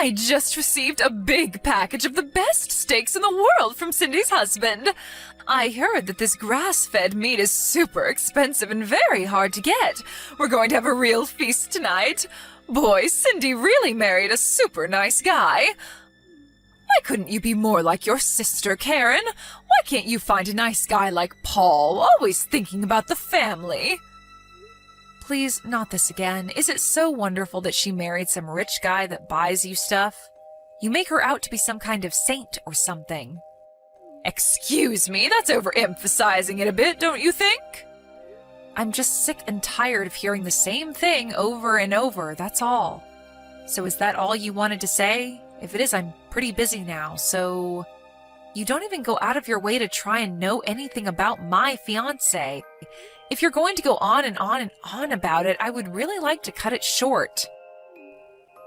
I just received a big package of the best steaks in the world from Cindy's husband. I heard that this grass-fed meat is super expensive and very hard to get. We're going to have a real feast tonight. Boy, Cindy really married a super nice guy. Why couldn't you be more like your sister, Karen? Why can't you find a nice guy like Paul, always thinking about the family? Please, not this again. Is it so wonderful that she married some rich guy that buys you stuff? You make her out to be some kind of saint or something. Excuse me, that's overemphasizing it a bit, don't you think? I'm just sick and tired of hearing the same thing over and over, that's all. So is that all you wanted to say? If it is, I'm pretty busy now, so... You don't even go out of your way to try and know anything about my fiancé. If you're going to go on and on and on about it, I would really like to cut it short.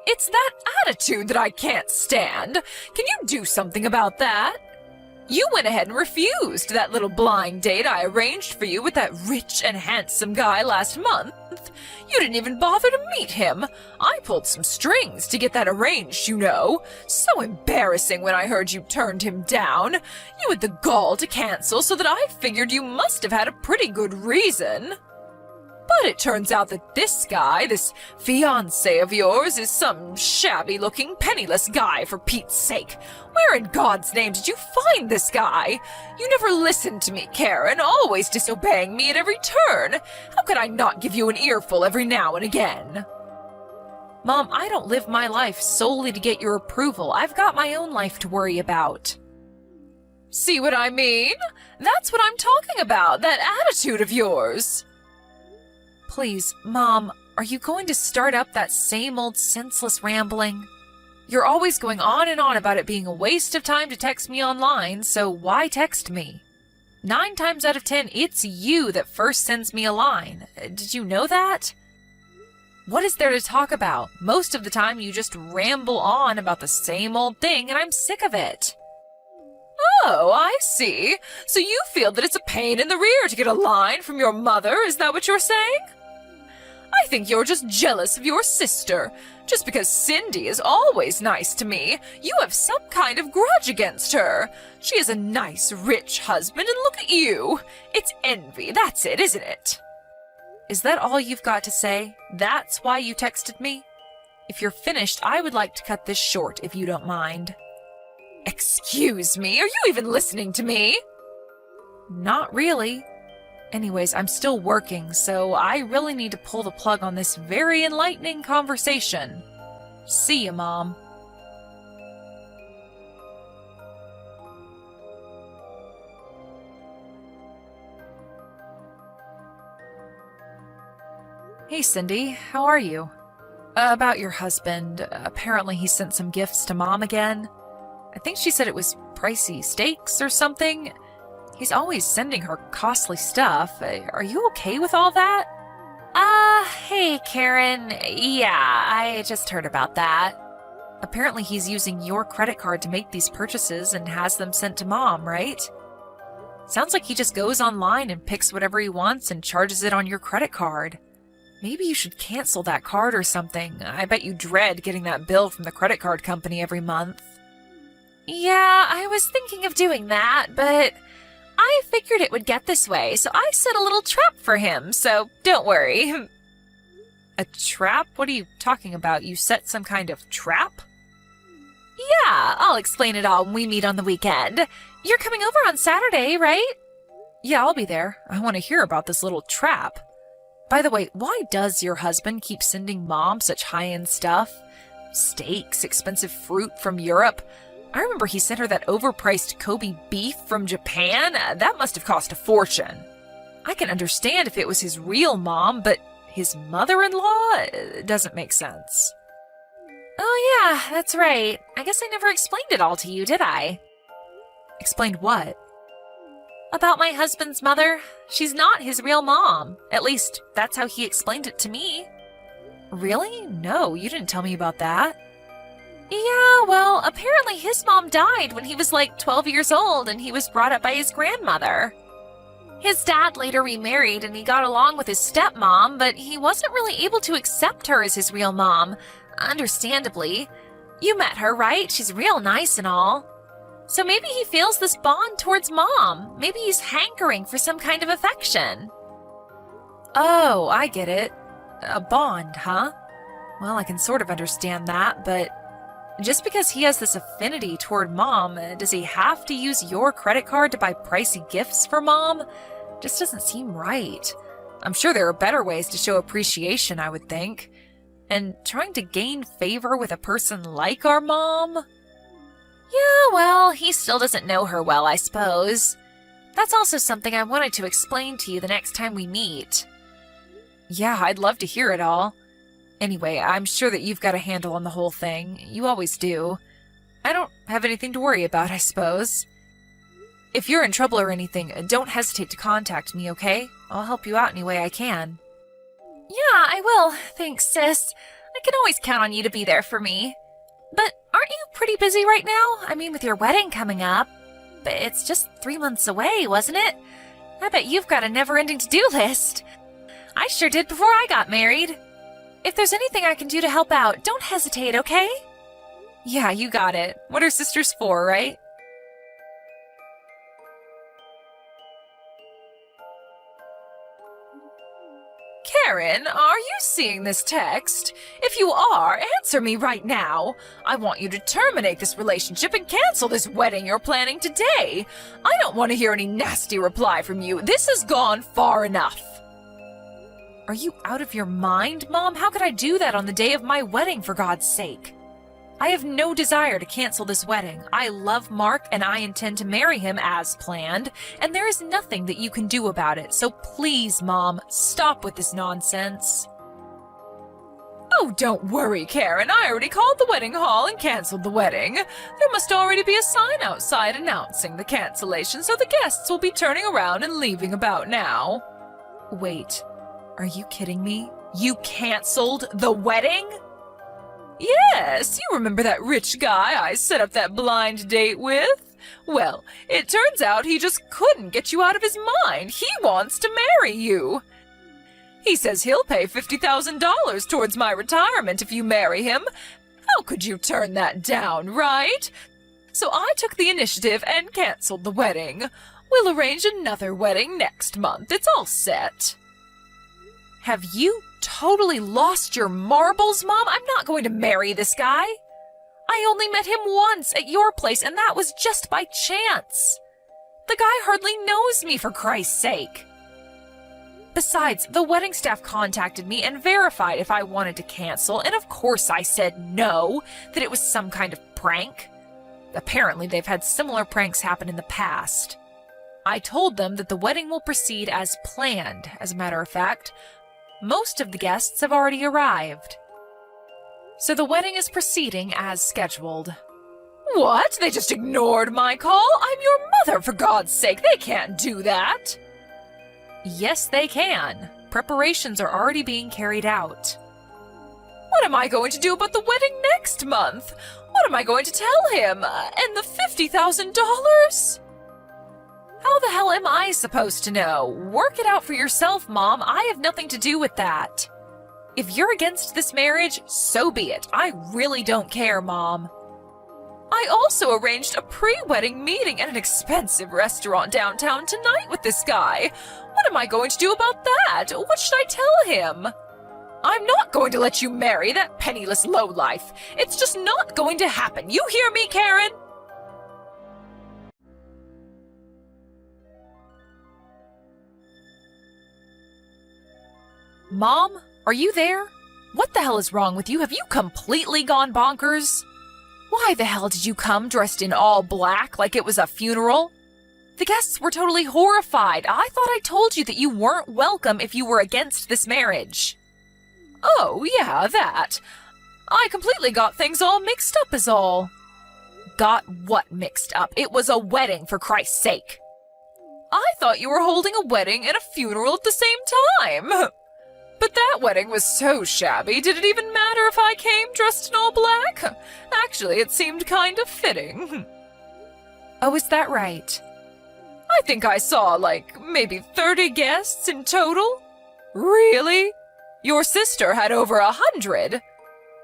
It's that attitude that I can't stand. Can you do something about that? You went ahead and refused that little blind date I arranged for you with that rich and handsome guy last month. You didn't even bother to meet him. I pulled some strings to get that arranged, you know. So embarrassing when I heard you turned him down. You had the gall to cancel, so that I figured you must have had a pretty good reason. But it turns out that this guy, this fiancé of yours, is some shabby-looking, penniless guy, for Pete's sake. Where in God's name did you find this guy? You never listened to me, Karen, always disobeying me at every turn. How could I not give you an earful every now and again? Mom, I don't live my life solely to get your approval. I've got my own life to worry about. See what I mean? That's what I'm talking about, that attitude of yours. Please, Mom, are you going to start up that same old senseless rambling? You're always going on and on about it being a waste of time to text me online, so why text me? 9 times out of 10, it's you that first sends me a line. Did you know that? What is there to talk about? Most of the time you just ramble on about the same old thing, and I'm sick of it. Oh, I see. So you feel that it's a pain in the rear to get a line from your mother, is that what you're saying? I think you're just jealous of your sister. Just because Cindy is always nice to me, you have some kind of grudge against her. She has a nice, rich husband, and look at you. It's envy, that's it, isn't it? Is that all you've got to say? That's why you texted me? If you're finished, I would like to cut this short, if you don't mind. Excuse me, are you even listening to me? Not really. Anyways, I'm still working, so I really need to pull the plug on this very enlightening conversation. See ya, Mom. Hey, Cindy, how are you? About your husband. Apparently he sent some gifts to Mom again. I think she said it was pricey steaks or something. He's always sending her costly stuff. Are you okay with all that? Hey, Karen. Yeah, I just heard about that. Apparently he's using your credit card to make these purchases and has them sent to Mom, right? Sounds like he just goes online and picks whatever he wants and charges it on your credit card. Maybe you should cancel that card or something. I bet you dread getting that bill from the credit card company every month. Yeah, I was thinking of doing that, but I figured it would get this way, so I set a little trap for him, so don't worry. A trap? What are you talking about? You set some kind of trap? Yeah, I'll explain it all when we meet on the weekend. You're coming over on Saturday, right? Yeah, I'll be there. I want to hear about this little trap. By the way, why does your husband keep sending Mom such high-end stuff? Steaks, expensive fruit from Europe. I remember he sent her that overpriced Kobe beef from Japan. That must have cost a fortune. I can understand if it was his real mom, but his mother-in-law doesn't make sense. Oh yeah, that's right. I guess I never explained it all to you, did I? Explained what? About my husband's mother. She's not his real mom. At least, that's how he explained it to me. Really? No, you didn't tell me about that. Yeah, well, apparently his mom died when he was like 12 years old and he was brought up by his grandmother. His dad later remarried and he got along with his stepmom, but he wasn't really able to accept her as his real mom, understandably. You met her, right? She's real nice and all. So maybe he feels this bond towards Mom. Maybe he's hankering for some kind of affection. Oh, I get it. A bond, huh? Well, I can sort of understand that, but just because he has this affinity toward Mom, does he have to use your credit card to buy pricey gifts for Mom? Just doesn't seem right. I'm sure there are better ways to show appreciation, I would think. And trying to gain favor with a person like our Mom? Yeah, well, he still doesn't know her well, I suppose. That's also something I wanted to explain to you the next time we meet. Yeah, I'd love to hear it all. Anyway, I'm sure that you've got a handle on the whole thing. You always do. I don't have anything to worry about, I suppose. If you're in trouble or anything, don't hesitate to contact me, okay? I'll help you out any way I can. Yeah, I will. Thanks, sis. I can always count on you to be there for me. But aren't you pretty busy right now? I mean, with your wedding coming up. But it's just 3 months away, wasn't it? I bet you've got a never-ending to-do list. I sure did before I got married. If there's anything I can do to help out, don't hesitate, okay? Yeah, you got it. What are sisters for, right? Karen, are you seeing this text? If you are, answer me right now. I want you to terminate this relationship and cancel this wedding you're planning today. I don't want to hear any nasty reply from you. This has gone far enough. Are you out of your mind, Mom? How could I do that on the day of my wedding, for God's sake? I have no desire to cancel this wedding. I love Mark and I intend to marry him as planned, and there is nothing that you can do about it. So please, Mom, stop with this nonsense. Oh, don't worry, Karen. I already called the wedding hall and canceled the wedding. There must already be a sign outside announcing the cancellation, so the guests will be turning around and leaving about now. Wait, are you kidding me? You canceled the wedding? Yes, you remember that rich guy I set up that blind date with? Well, it turns out he just couldn't get you out of his mind. He wants to marry you. He says he'll pay $50,000 towards my retirement if you marry him. How could you turn that down, right? So I took the initiative and canceled the wedding. We'll arrange another wedding next month. It's all set. Have you totally lost your marbles, Mom? I'm not going to marry this guy. I only met him once at your place, and that was just by chance. The guy hardly knows me, for Christ's sake. Besides, the wedding staff contacted me and verified if I wanted to cancel, and of course I said no, that it was some kind of prank. Apparently, they've had similar pranks happen in the past. I told them that the wedding will proceed as planned, as a matter of fact. Most of the guests have already arrived. So the wedding is proceeding as scheduled. What? They just ignored my call? I'm your mother, for God's sake. They can't do that. Yes, they can. Preparations are already being carried out. What am I going to do about the wedding next month? What am I going to tell him? And the $50,000? How the hell am I supposed to know? Work it out for yourself, Mom. I have nothing to do with that. If you're against this marriage, so be it. I really don't care, Mom. I also arranged a pre-wedding meeting at an expensive restaurant downtown tonight with this guy. What am I going to do about that? What should I tell him? I'm not going to let you marry that penniless lowlife. It's just not going to happen. You hear me, Karen? Mom, are you there? What the hell is wrong with you? Have you completely gone bonkers? Why the hell did you come dressed in all black like it was a funeral? The guests were totally horrified. I thought I told you that you weren't welcome if you were against this marriage. Oh, yeah, that. I completely got things all mixed up is all. Got what mixed up? It was a wedding, for Christ's sake. I thought you were holding a wedding and a funeral at the same time. But that wedding was so shabby, did it even matter if I came dressed in all black? Actually, it seemed kind of fitting. Oh, is that right? I think I saw, maybe 30 guests in total. Really? Your sister had over 100.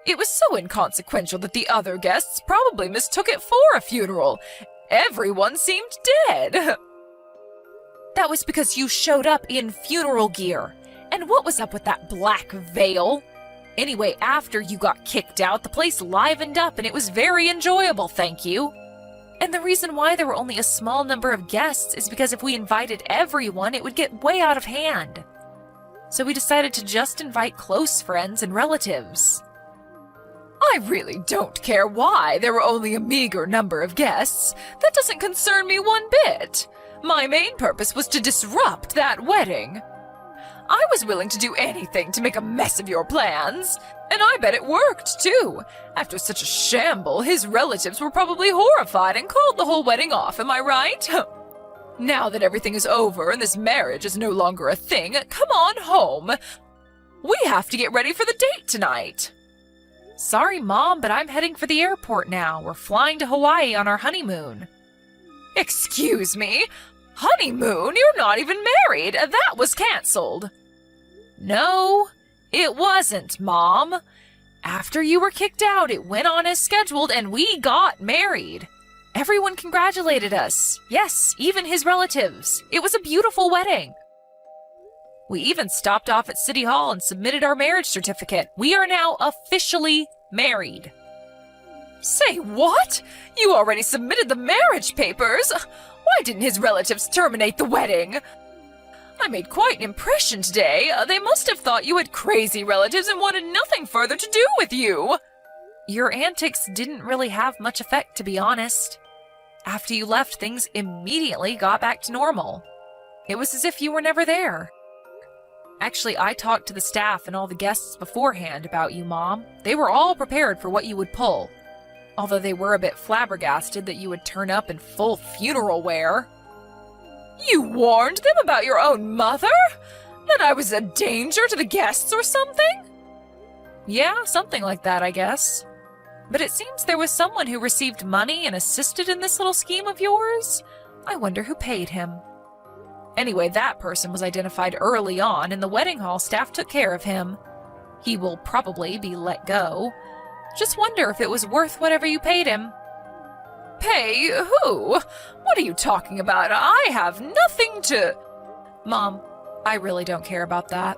It was so inconsequential that the other guests probably mistook it for a funeral. Everyone seemed dead. That was because you showed up in funeral gear. And what was up with that black veil? Anyway, after you got kicked out, the place livened up and it was very enjoyable, thank you. And the reason why there were only a small number of guests is because if we invited everyone, it would get way out of hand. So we decided to just invite close friends and relatives. I really don't care why there were only a meager number of guests. That doesn't concern me one bit. My main purpose was to disrupt that wedding. I was willing to do anything to make a mess of your plans, and I bet it worked, too. After such a shamble, his relatives were probably horrified and called the whole wedding off, am I right? Now that everything is over and this marriage is no longer a thing, come on home. We have to get ready for the date tonight. Sorry, Mom, but I'm heading for the airport now. We're flying to Hawaii on our honeymoon. Excuse me? Honeymoon? You're not even married. That was canceled. No, it wasn't, Mom. After you were kicked out, it went on as scheduled and we got married. Everyone congratulated us. Yes, even his relatives. It was a beautiful wedding. We even stopped off at City Hall and submitted our marriage certificate. We are now officially married. Say what? You already submitted the marriage papers? Why didn't his relatives terminate the wedding? I made quite an impression today. They must have thought you had crazy relatives and wanted nothing further to do with you. Your antics didn't really have much effect, to be honest. After you left, things immediately got back to normal. It was as if you were never there. Actually, I talked to the staff and all the guests beforehand about you, Mom. They were all prepared for what you would pull. Although they were a bit flabbergasted that you would turn up in full funeral wear. You warned them about your own mother? That I was a danger to the guests or something? Yeah, something like that, I guess. But it seems there was someone who received money and assisted in this little scheme of yours. I wonder who paid him. Anyway, that person was identified early on, and the wedding hall staff took care of him. He will probably be let go. Just wonder if it was worth whatever you paid him. Pay who? What are you talking about? I have nothing to... Mom, I really don't care about that.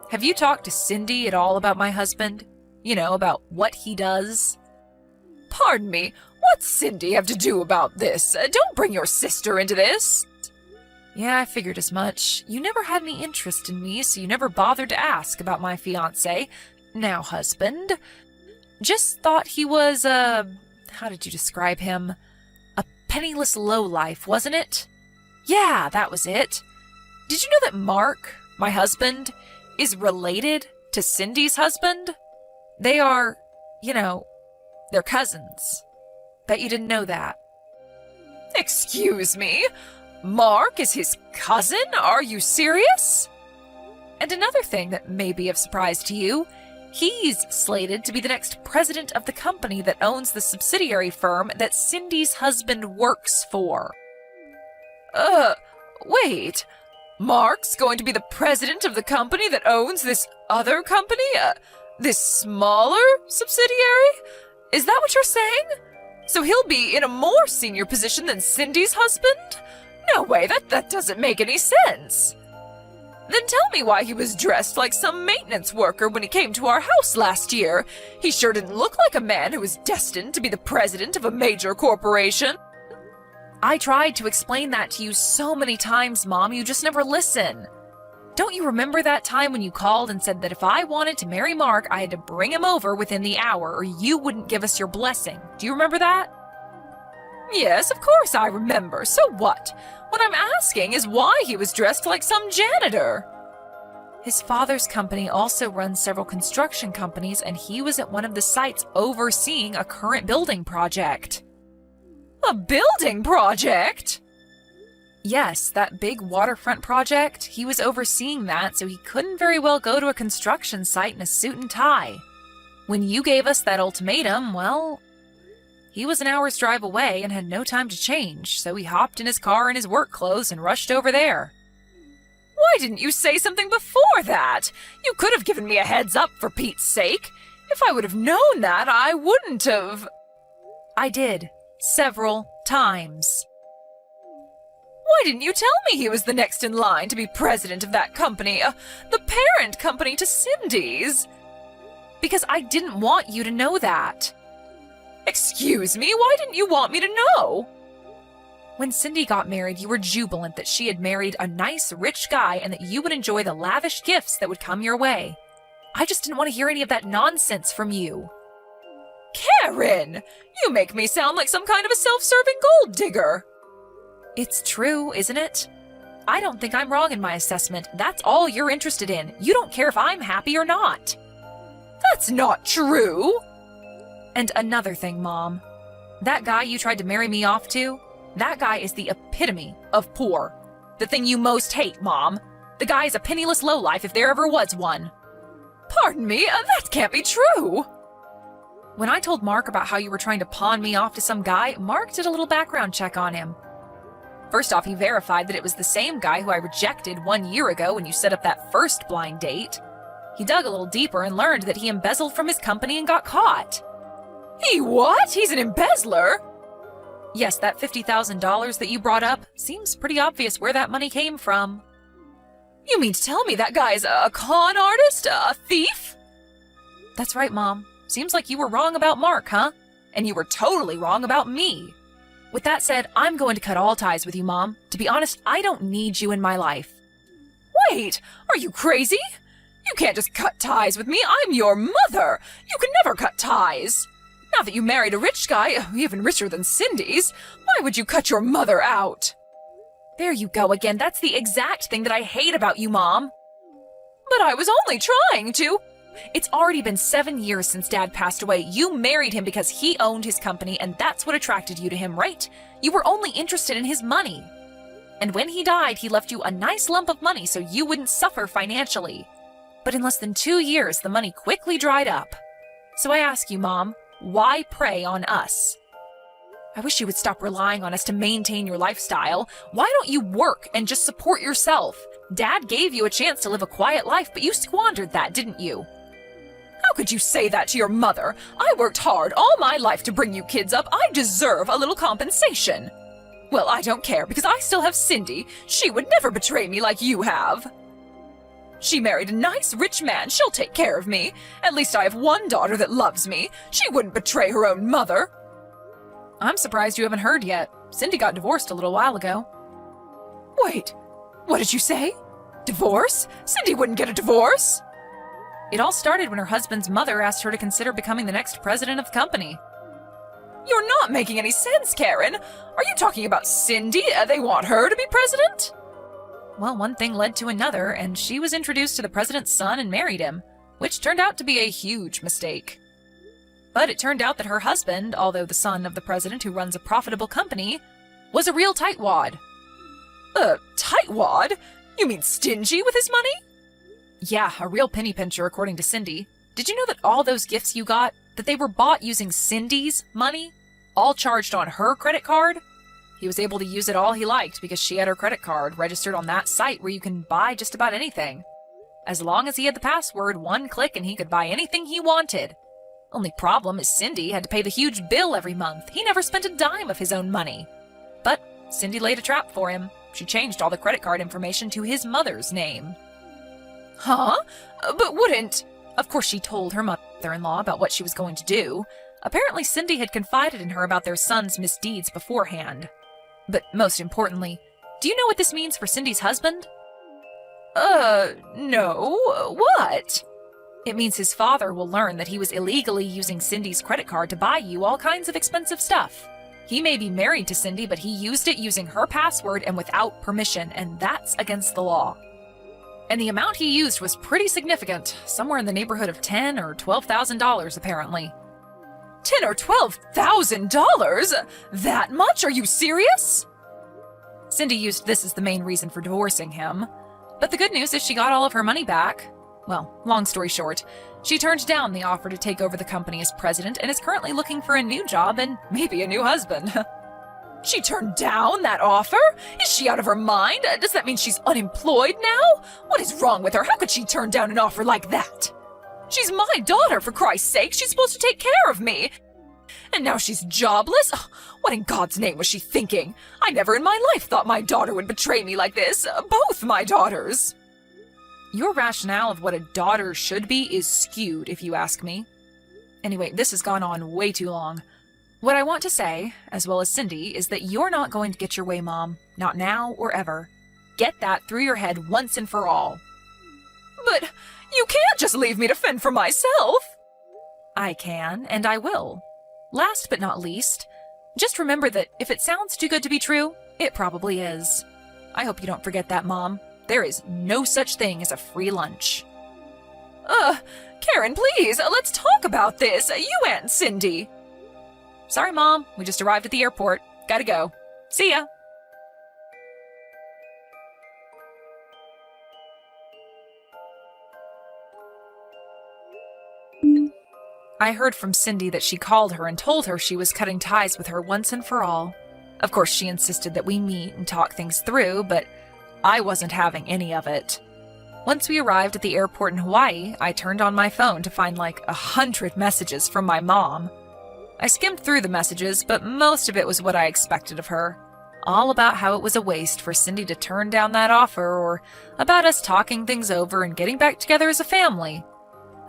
Have you talked to Cindy at all about my husband? You know, about what he does? Pardon me, what's Cindy have to do about this? Don't bring your sister into this. Yeah, I figured as much. You never had any interest in me, so you never bothered to ask about my fiancé, now husband. Just thought he was, how did you describe him? A penniless lowlife, wasn't it? Yeah, that was it. Did you know that Mark, my husband, is related to Cindy's husband? They are, you know, they're cousins. Bet you didn't know that. Excuse me? Mark is his cousin? Are you serious? And another thing that may be of surprise to you, he's slated to be the next president of the company that owns the subsidiary firm that Cindy's husband works for. Wait. Mark's going to be the president of the company that owns this other company? This smaller subsidiary? Is that what you're saying? So he'll be in a more senior position than Cindy's husband? No way, that doesn't make any sense. Then tell me why he was dressed like some maintenance worker when he came to our house last year. He sure didn't look like a man who was destined to be the president of a major corporation. I tried to explain that to you so many times, Mom, you just never listen. Don't you remember that time when you called and said that if I wanted to marry Mark, I had to bring him over within the hour or you wouldn't give us your blessing? Do you remember that? Yes, of course I remember. So what? What I'm asking is why he was dressed like some janitor. His father's company also runs several construction companies, and he was at one of the sites overseeing a current building project. A building project? Yes, that big waterfront project. He was overseeing that, so he couldn't very well go to a construction site in a suit and tie. When you gave us that ultimatum, well, he was an hour's drive away and had no time to change, so he hopped in his car in his work clothes and rushed over there. Why didn't you say something before that? You could have given me a heads up, for Pete's sake. If I would have known that, I wouldn't have. I did. Several times. Why didn't you tell me he was the next in line to be president of that company, the parent company to Cindy's? Because I didn't want you to know that. Excuse me, why didn't you want me to know? When Cindy got married, you were jubilant that she had married a nice, rich guy and that you would enjoy the lavish gifts that would come your way. I just didn't want to hear any of that nonsense from you. Karen! You make me sound like some kind of a self-serving gold digger. It's true, isn't it? I don't think I'm wrong in my assessment. That's all you're interested in. You don't care if I'm happy or not. That's not true. And another thing, Mom. That guy you tried to marry me off to, that guy is the epitome of poor. The thing you most hate, Mom. The guy is a penniless lowlife if there ever was one. Pardon me, that can't be true. When I told Mark about how you were trying to pawn me off to some guy, Mark did a little background check on him. First off, he verified that it was the same guy who I rejected 1 year ago when you set up that first blind date. He dug a little deeper and learned that he embezzled from his company and got caught. He what? He's an embezzler? Yes, that $50,000 that you brought up seems pretty obvious where that money came from. You mean to tell me that guy's a con artist? A thief? That's right, Mom. Seems like you were wrong about Mark, huh? And you were totally wrong about me. With that said, I'm going to cut all ties with you, Mom. To be honest, I don't need you in my life. Wait, are you crazy? You can't just cut ties with me. I'm your mother. You can never cut ties. Now that you married a rich guy, even richer than Cindy's, why would you cut your mother out? There you go again. That's the exact thing that I hate about you, Mom. But I was only trying to. It's already been 7 years since Dad passed away. You married him because he owned his company, and that's what attracted you to him, right? You were only interested in his money. And when he died, he left you a nice lump of money so you wouldn't suffer financially. But in less than 2 years, the money quickly dried up. So I ask you, Mom, why prey on us? I wish you would stop relying on us to maintain your lifestyle. Why don't you work and just support yourself? Dad gave you a chance to live a quiet life, but you squandered that, didn't you? How could you say that to your mother? I worked hard all my life to bring you kids up. I deserve a little compensation. Well, I don't care because I still have Cindy. She would never betray me like you have. She married a nice, rich man. She'll take care of me. At least I have one daughter that loves me. She wouldn't betray her own mother. I'm surprised you haven't heard yet. Cindy got divorced a little while ago. Wait, what did you say? Divorce? Cindy wouldn't get a divorce. It all started when her husband's mother asked her to consider becoming the next president of the company. You're not making any sense, Karen. Are you talking about Cindy? They want her to be president? Well, one thing led to another, and she was introduced to the president's son and married him, which turned out to be a huge mistake. But it turned out that her husband, although the son of the president who runs a profitable company, was a real tightwad. Tightwad? You mean stingy with his money? Yeah, a real penny pincher, according to Cindy. Did you know that all those gifts you got, that they were bought using Cindy's money? All charged on her credit card? He was able to use it all he liked because she had her credit card registered on that site where you can buy just about anything. As long as he had the password, one click and he could buy anything he wanted. Only problem is Cindy had to pay the huge bill every month. He never spent a dime of his own money. But Cindy laid a trap for him. She changed all the credit card information to his mother's name. Huh? But wouldn't... Of course she told her mother-in-law about what she was going to do. Apparently Cindy had confided in her about their son's misdeeds beforehand. But most importantly, do you know what this means for Cindy's husband? No. What? It means his father will learn that he was illegally using Cindy's credit card to buy you all kinds of expensive stuff. He may be married to Cindy, but he used it using her password and without permission, and that's against the law. And the amount he used was pretty significant, somewhere in the neighborhood of $10,000 or $12,000 apparently. $10,000 or $12,000? That much? Are you serious? Cindy used this as the main reason for divorcing him. But the good news is she got all of her money back. Well, long story short, she turned down the offer to take over the company as president and is currently looking for a new job and maybe a new husband. She turned down that offer? Is she out of her mind? Does that mean she's unemployed now? What is wrong with her? How could she turn down an offer like that? She's my daughter, for Christ's sake. She's supposed to take care of me. And now she's jobless? Oh, what in God's name was she thinking? I never in my life thought my daughter would betray me like this. Both my daughters. Your rationale of what a daughter should be is skewed, if you ask me. Anyway, this has gone on way too long. What I want to say, as well as Cindy, is that you're not going to get your way, Mom. Not now or ever. Get that through your head once and for all. But you can't just leave me to fend for myself. I can, and I will. Last but not least, just remember that if it sounds too good to be true, it probably is. I hope you don't forget that, Mom. There is no such thing as a free lunch. Karen, please, let's talk about this. You and Cindy. Sorry, Mom. We just arrived at the airport. Gotta go. See ya. I heard from Cindy that she called her and told her she was cutting ties with her once and for all. Of course, she insisted that we meet and talk things through, but I wasn't having any of it. Once we arrived at the airport in Hawaii, I turned on my phone to find like 100 messages from my mom. I skimmed through the messages, but most of it was what I expected of her. All about how it was a waste for Cindy to turn down that offer, or about us talking things over and getting back together as a family.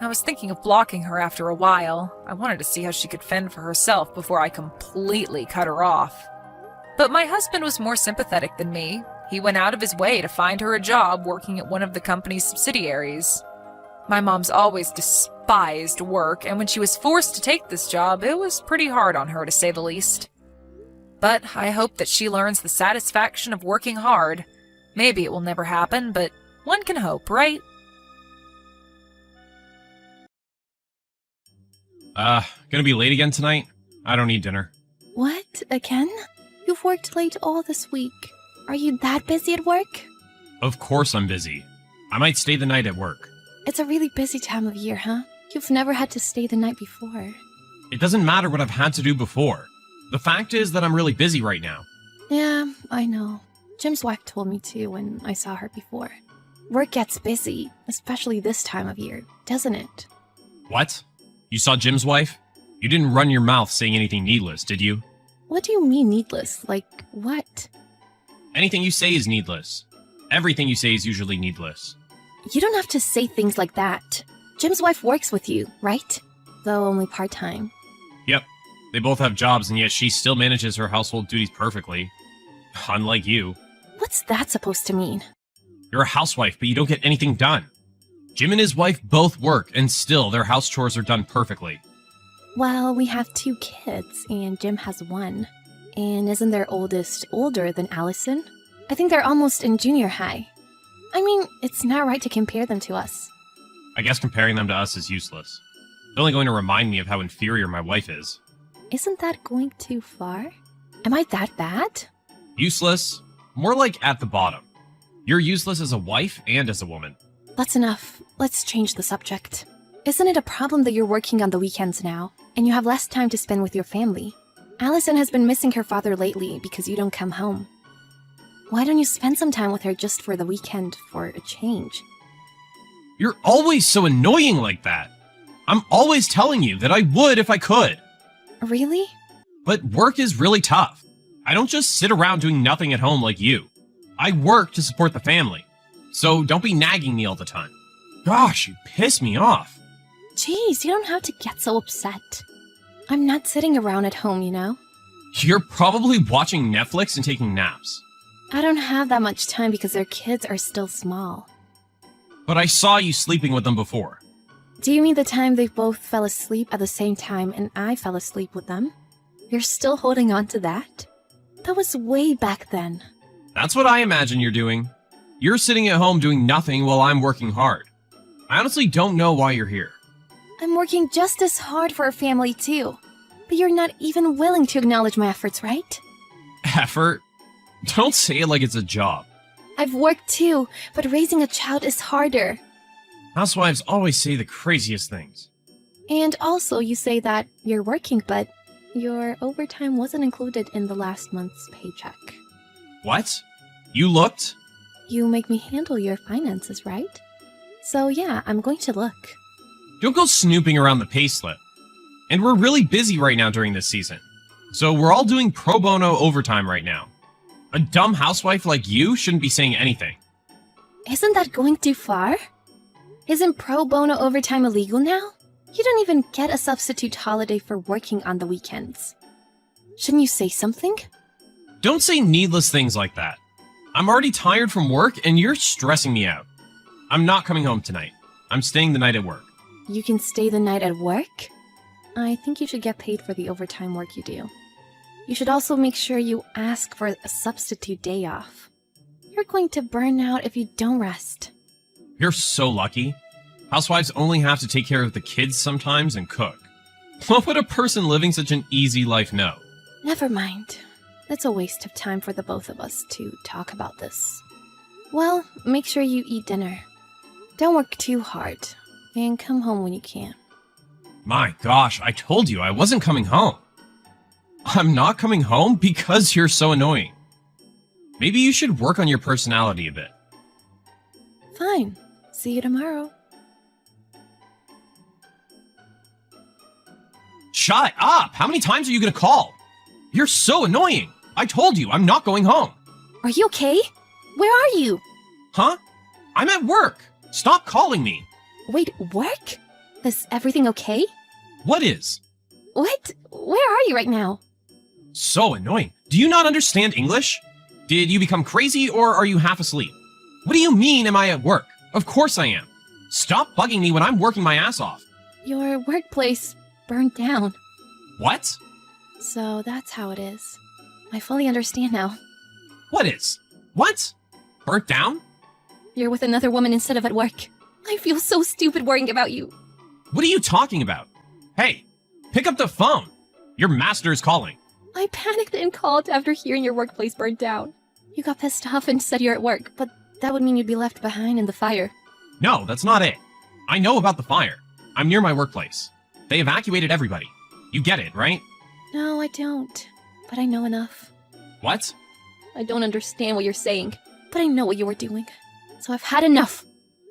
I was thinking of blocking her after a while. I wanted to see how she could fend for herself before I completely cut her off. But my husband was more sympathetic than me. He went out of his way to find her a job working at one of the company's subsidiaries. My mom's always despised work, and when she was forced to take this job, it was pretty hard on her, to say the least. But I hope that she learns the satisfaction of working hard. Maybe it will never happen, but one can hope, right? Gonna be late again tonight? I don't need dinner. What? Again? You've worked late all this week. Are you that busy at work? Of course I'm busy. I might stay the night at work. It's a really busy time of year, huh? You've never had to stay the night before. It doesn't matter what I've had to do before. The fact is that I'm really busy right now. Yeah, I know. Jim's wife told me too when I saw her before. Work gets busy, especially this time of year, doesn't it? What? You saw Jim's wife? You didn't run your mouth saying anything needless, did you? What do you mean needless? Like, what? Anything you say is needless. Everything you say is usually needless. You don't have to say things like that. Jim's wife works with you, right? Though only part-time. Yep. They both have jobs, and yet she still manages her household duties perfectly. Unlike you. What's that supposed to mean? You're a housewife, but you don't get anything done. Jim and his wife both work, and still their house chores are done perfectly. Well, we have 2 kids, and Jim has 1. And isn't their oldest older than Allison? I think they're almost in junior high. I mean, it's not right to compare them to us. I guess comparing them to us is useless. It's only going to remind me of how inferior my wife is. Isn't that going too far? Am I that bad? Useless? More like at the bottom. You're useless as a wife and as a woman. That's enough. Let's change the subject. Isn't it a problem that you're working on the weekends now, and you have less time to spend with your family? Allison has been missing her father lately because you don't come home. Why don't you spend some time with her just for the weekend for a change? You're always so annoying like that. I'm always telling you that I would if I could. Really? But work is really tough. I don't just sit around doing nothing at home like you. I work to support the family. So don't be nagging me all the time. Gosh, you piss me off. Jeez, you don't have to get so upset. I'm not sitting around at home, you know? You're probably watching Netflix and taking naps. I don't have that much time because their kids are still small. But I saw you sleeping with them before. Do you mean the time they both fell asleep at the same time and I fell asleep with them? You're still holding on to that? That was way back then. That's what I imagine you're doing. You're sitting at home doing nothing while I'm working hard. I honestly don't know why you're here. I'm working just as hard for our family too. But you're not even willing to acknowledge my efforts, right? Effort? Don't say it like it's a job. I've worked too, but raising a child is harder. Housewives always say the craziest things. And also you say that you're working, but your overtime wasn't included in the last month's paycheck. What? You looked? You make me handle your finances, right? So yeah, I'm going to look. Don't go snooping around the payslip. And we're really busy right now during this season. So we're all doing pro bono overtime right now. A dumb housewife like you shouldn't be saying anything. Isn't that going too far? Isn't pro bono overtime illegal now? You don't even get a substitute holiday for working on the weekends. Shouldn't you say something? Don't say needless things like that. I'm already tired from work and you're stressing me out. I'm not coming home tonight. I'm staying the night at work. You can stay the night at work? I think you should get paid for the overtime work you do. You should also make sure you ask for a substitute day off. You're going to burn out if you don't rest. You're so lucky. Housewives only have to take care of the kids sometimes and cook. What would a person living such an easy life know? Never mind. It's a waste of time for the both of us to talk about this. Well, make sure you eat dinner. Don't work too hard, and come home when you can. My gosh, I told you I wasn't coming home. I'm not coming home because you're so annoying. Maybe you should work on your personality a bit. Fine. See you tomorrow. Shut up! How many times are you gonna call? You're so annoying! I told you I'm not going home. Are you okay? Where are you? Huh? I'm at work. Stop calling me. Wait, work? Is everything okay? What is? What? Where are you right now? So annoying. Do you not understand English? Did you become crazy or are you half asleep? What do you mean am I at work? Of course I am. Stop bugging me when I'm working my ass off. Your workplace burned down. What? So that's how it is. I fully understand now. What is? What? Burnt down? You're with another woman instead of at work. I feel so stupid worrying about you. What are you talking about? Hey, pick up the phone. Your master is calling. I panicked and called after hearing your workplace burned down. You got pissed off and said you're at work, but that would mean you'd be left behind in the fire. No, that's not it. I know about the fire. I'm near my workplace. They evacuated everybody. You get it, right? No, I don't. But I know enough. What? I don't understand what you're saying, but I know what you were doing. So I've had enough.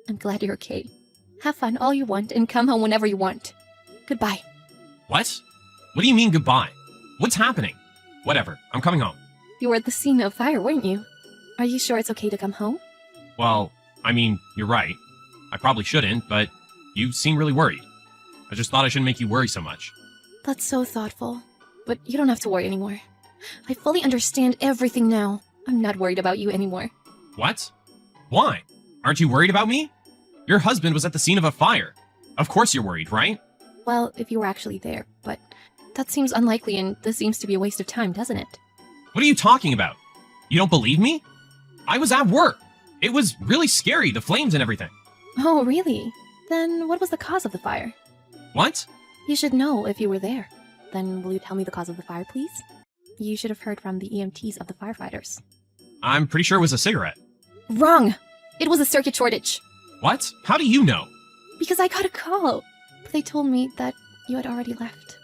I'm glad you're okay. Have fun all you want and come home whenever you want. Goodbye. What? What do you mean goodbye? What's happening? Whatever, I'm coming home. You were at the scene of fire, weren't you? Are you sure it's okay to come home? Well, I mean, you're right. I probably shouldn't, but you seem really worried. I just thought I shouldn't make you worry so much. That's so thoughtful. But you don't have to worry anymore. I fully understand everything now. I'm not worried about you anymore. What? Why? Aren't you worried about me? Your husband was at the scene of a fire. Of course you're worried, right? Well, if you were actually there, but that seems unlikely and this seems to be a waste of time, doesn't it? What are you talking about? You don't believe me? I was at work. It was really scary, the flames and everything. Oh, really? Then what was the cause of the fire? What? You should know if you were there. Then will you tell me the cause of the fire, please? You should have heard from the EMTs of the firefighters. I'm pretty sure it was a cigarette. Wrong! It was a circuit shortage. What? How do you know? Because I got a call. But they told me that you had already left.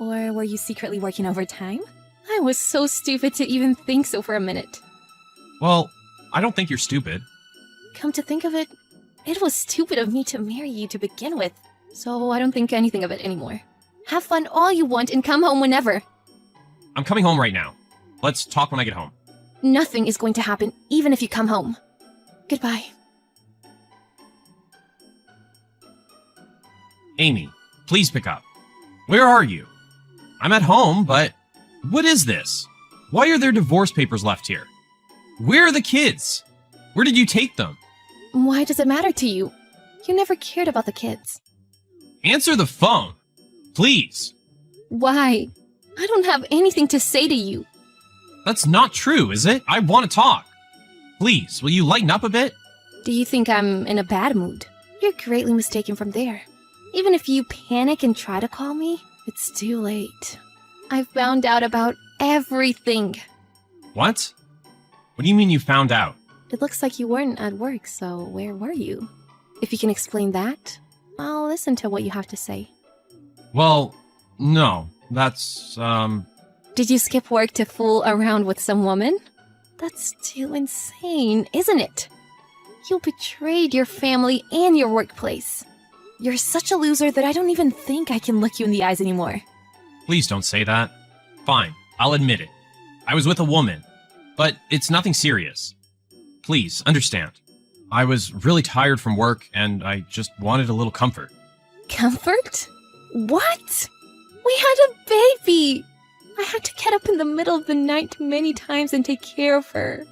Or were you secretly working overtime? I was so stupid to even think so for a minute. Well, I don't think you're stupid. Come to think of it, it was stupid of me to marry you to begin with. So I don't think anything of it anymore. Have fun all you want and come home whenever. I'm coming home right now. Let's talk when I get home. Nothing is going to happen, even if you come home. Goodbye. Amy, please pick up. Where are you? I'm at home, but what is this? Why are there divorce papers left here? Where are the kids? Where did you take them? Why does it matter to you? You never cared about the kids. Answer the phone. Please. Why? I don't have anything to say to you. That's not true, is it? I want to talk. Please, will you lighten up a bit? Do you think I'm in a bad mood? You're greatly mistaken from there. Even if you panic and try to call me, it's too late. I found out about everything. What? What do you mean you found out? It looks like you weren't at work, so where were you? If you can explain that, I'll listen to what you have to say. Well, no. That's, Did you skip work to fool around with some woman? That's too insane, isn't it? You betrayed your family and your workplace. You're such a loser that I don't even think I can look you in the eyes anymore. Please don't say that. Fine, I'll admit it. I was with a woman, but it's nothing serious. Please, understand. I was really tired from work and I just wanted a little comfort. Comfort? What? We had a baby! I had to get up in the middle of the night many times and take care of her.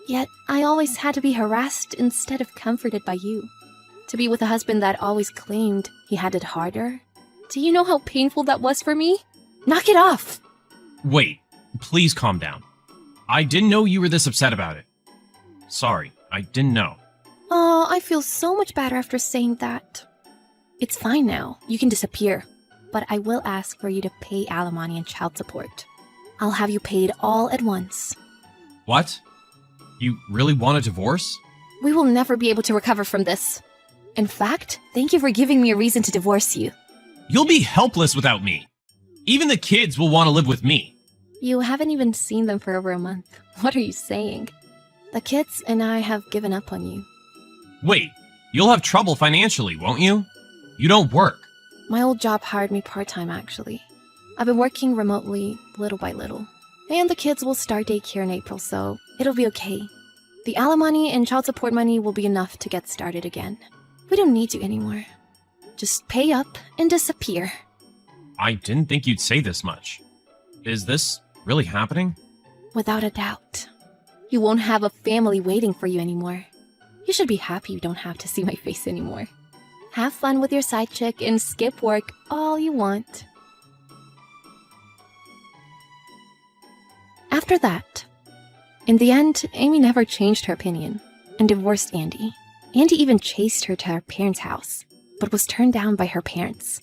Yet, I always had to be harassed instead of comforted by you. To be with a husband that always claimed he had it harder. Do you know how painful that was for me? Knock it off! Wait, please calm down. I didn't know you were this upset about it. Sorry, I didn't know. Oh, I feel so much better after saying that. It's fine now. You can disappear. But I will ask for you to pay alimony and child support. I'll have you paid all at once. What? You really want a divorce? We will never be able to recover from this. In fact, thank you for giving me a reason to divorce you. You'll be helpless without me. Even the kids will want to live with me. You haven't even seen them for over a month. What are you saying? The kids and I have given up on you. Wait, you'll have trouble financially, won't you? You don't work. My old job hired me part-time, actually. I've been working remotely, little by little. And the kids will start daycare in April, so it'll be okay. The alimony and child support money will be enough to get started again. We don't need you anymore. Just pay up and disappear. I didn't think you'd say this much. Is this really happening? Without a doubt. You won't have a family waiting for you anymore. You should be happy you don't have to see my face anymore. Have fun with your side chick and skip work all you want. After that, in the end, Amy never changed her opinion and divorced Andy. Andy even chased her to her parents' house, but was turned down by her parents.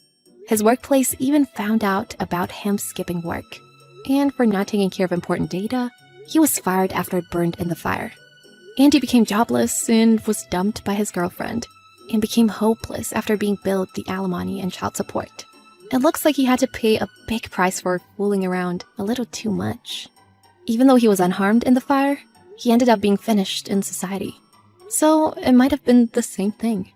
His workplace even found out about him skipping work. And for not taking care of important data, he was fired after it burned in the fire. Andy became jobless and was dumped by his girlfriend, and became hopeless after being billed the alimony and child support. It looks like he had to pay a big price for fooling around a little too much. Even though he was unharmed in the fire, he ended up being finished in society. So it might have been the same thing.